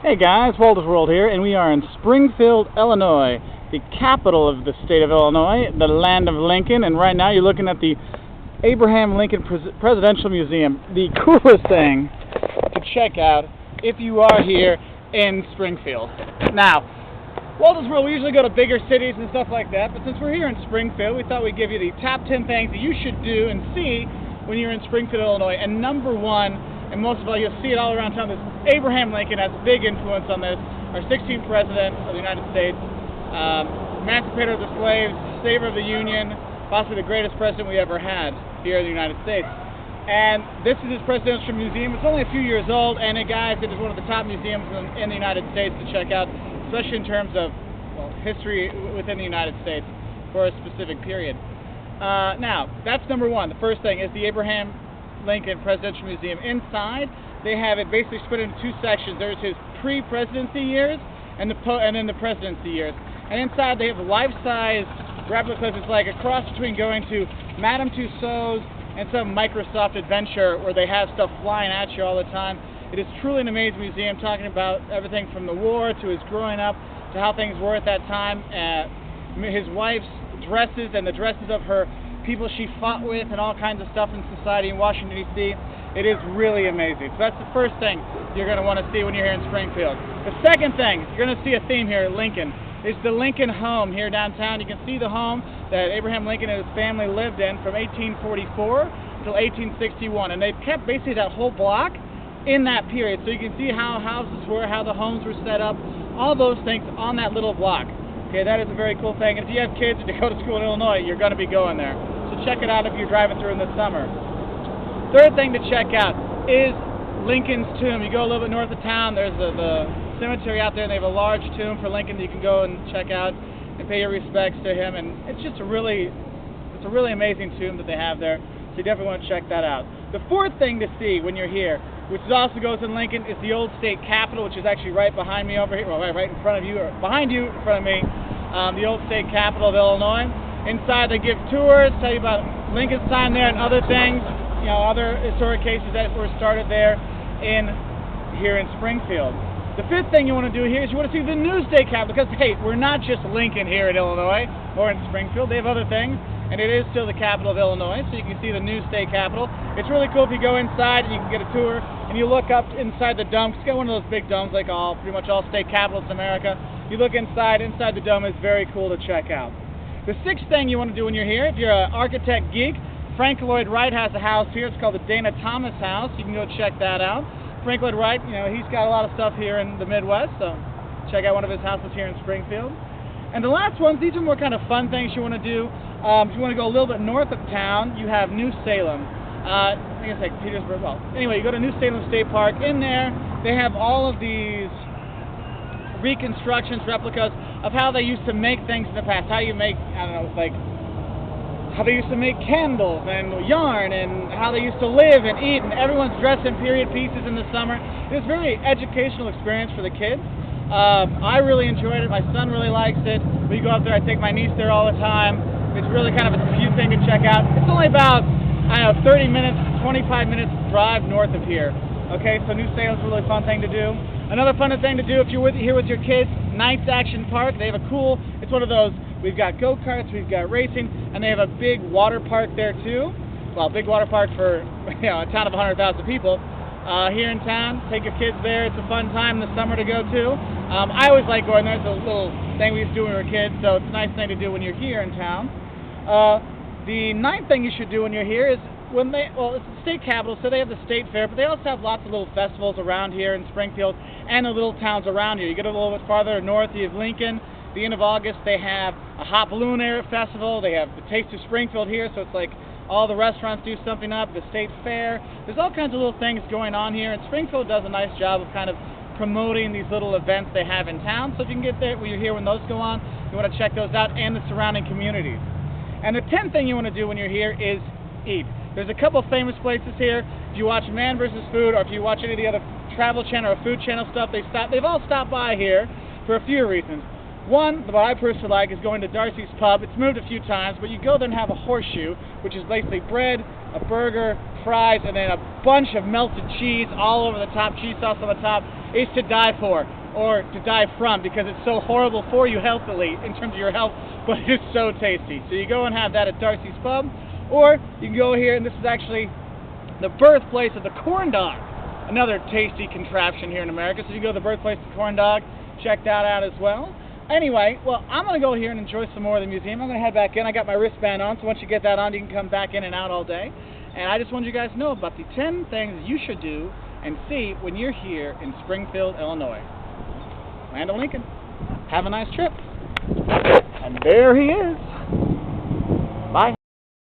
Hey guys, Walter's World here, and we are in Springfield, Illinois, the capital of the state of Illinois, the land of Lincoln, and right now you're looking at the Abraham Lincoln Presidential Museum, the coolest thing to check out if you are here in Springfield. Now, Walter's World, we usually go to bigger cities and stuff like that, but since we're here in Springfield, we thought we'd give you the top 10 things that you should do and see when you're in Springfield, Illinois, and number one, and most of all, you'll see it all around town, this Abraham Lincoln has a big influence on this, our 16th President of the United States, emancipator of the slaves, savior of the Union, possibly the greatest president we ever had here in the United States. And this is his presidential museum. It's only a few years old, and guys, it is one of the top museums in the United States to check out, especially in terms of, well, history within the United States for a specific period. Now, that's number one. The first thing is the Abraham Lincoln Presidential Museum. Inside, they have it basically split into two sections. There's his pre-presidency years and then the presidency years. And inside, they have life-size replicas. It's like a cross between going to Madame Tussauds and some Microsoft adventure where they have stuff flying at you all the time. It is truly an amazing museum, talking about everything from the war to his growing up to how things were at that time. His wife's dresses and the dresses of her people she fought with and all kinds of stuff in society in Washington, D.C. It is really amazing. So that's the first thing you're going to want to see when you're here in Springfield. The second thing, you're going to see a theme here at Lincoln. It's the Lincoln home here downtown. You can see the home that Abraham Lincoln and his family lived in from 1844 until 1861. And they've kept basically that whole block in that period. So you can see how houses were, how the homes were set up, all those things on that little block. Okay, that is a very cool thing. And if you have kids and you go to school in Illinois, you're going to be going there. So check it out if you're driving through in the summer. Third thing to check out is Lincoln's tomb. You go a little bit north of town, there's the cemetery out there, and they have a large tomb for Lincoln that you can go and check out and pay your respects to him. And it's just a really amazing tomb that they have there. So you definitely want to check that out. The fourth thing to see when you're here, which also goes in Lincoln, is the old state capitol, which is actually right behind me over here, well, right in front of you, or behind you, in front of me, the old state capitol of Illinois. Inside they give tours, tell you about Lincoln's time there and other things, you know, other historic cases that were started there here in Springfield. The fifth thing you want to do here is you want to see the new state capitol, because, hey, we're not just Lincoln here in Illinois or in Springfield. They have other things, and it is still the capital of Illinois, so you can see the new state capitol. It's really cool if you go inside and you can get a tour, and you look up inside the dome. It's got one of those big domes like pretty much all state capitals in America. You look inside the dome is very cool to check out. The sixth thing you want to do when you're here, if you're an architect geek, Frank Lloyd Wright has a house here. It's called the Dana Thomas House. You can go check that out. Frank Lloyd Wright, you know, he's got a lot of stuff here in the Midwest, so check out one of his houses here in Springfield. And the last ones, these are more kind of fun things you want to do. If you want to go a little bit north of town, you have New Salem. I think it's like Petersburg. Well, anyway, you go to New Salem State Park. In there, they have all of these reconstructions, replicas of how they used to make things in the past. How you make, I don't know, like how they used to make candles and yarn, and how they used to live and eat, and everyone's dressed in period pieces in the summer. It's a very educational experience for the kids. I really enjoyed it. My son really likes it. We go up there. I take my niece there all the time. It's really kind of a cute thing to check out. It's only about, I don't know, 30 minutes, 25 minutes drive north of here. Okay, so New Salem's a really fun thing to do. Another fun thing to do if you're here with your kids, Knights Action Park. They have it's one of those, we've got go-karts, we've got racing, and they have a big water park there too. Well, big water park for, you know, a town of 100,000 people. Here in town, take your kids there. It's a fun time in the summer to go to. I always like going there. It's a little thing we used to do when we were kids, so it's a nice thing to do when you're here in town. The ninth thing you should do when you're here is it's the state capitol, so they have the state fair, but they also have lots of little festivals around here in Springfield and the little towns around here. You get a little bit farther north, you have Lincoln. The end of August, they have a hot balloon air festival. They have the Taste of Springfield here, so it's like all the restaurants do something up, the state fair. There's all kinds of little things going on here, and Springfield does a nice job of kind of promoting these little events they have in town. So if you can get there when you're here when those go on, you want to check those out, and the surrounding communities. And the 10th thing you want to do when you're here is eat. There's a couple famous places here. If you watch Man vs. Food, or if you watch any of the other Travel Channel or Food Channel stuff, they've all stopped by here for a few reasons. One, what I personally like, is going to Darcy's Pub. It's moved a few times, but you go there and have a horseshoe, which is basically bread, a burger, fries, and then a bunch of melted cheese all over the top, cheese sauce on the top. It's to die for, or to die from, because it's so horrible for you healthily, in terms of your health, but it's so tasty. So you go and have that at Darcy's Pub, or you can go here, and this is actually the birthplace of the corn dog, another tasty contraption here in America. So you go to the birthplace of the corn dog, check that out as well. Anyway, well, I'm going to go here and enjoy some more of the museum. I'm going to head back in. I got my wristband on, so once you get that on, you can come back in and out all day. And I just wanted you guys to know about the 10 things you should do and see when you're here in Springfield, Illinois. Land of Lincoln. Have a nice trip. And there he is.